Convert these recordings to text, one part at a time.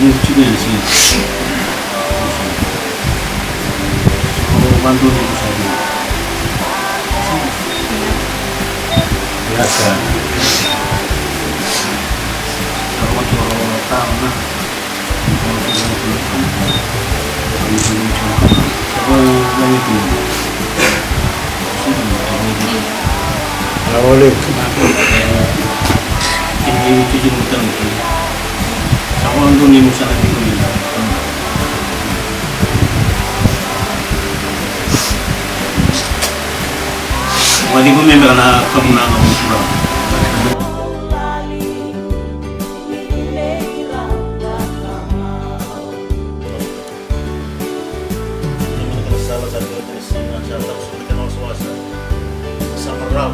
pinag-chicken sih. So, bantu dulu saja. Biasa. Kalau waktu orang tahu nah, kalau kita lakukan, kami sendiri cuma apa yang itu. Assalamualaikum. Ini cuci muter itu. Sama untuk ni musa lagi tu ni. Wadi ko member na kamuna ng musura. Salah satu dari singa salah satu kenal suasa sama rap.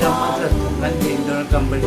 Sa mata, nanti doon kambal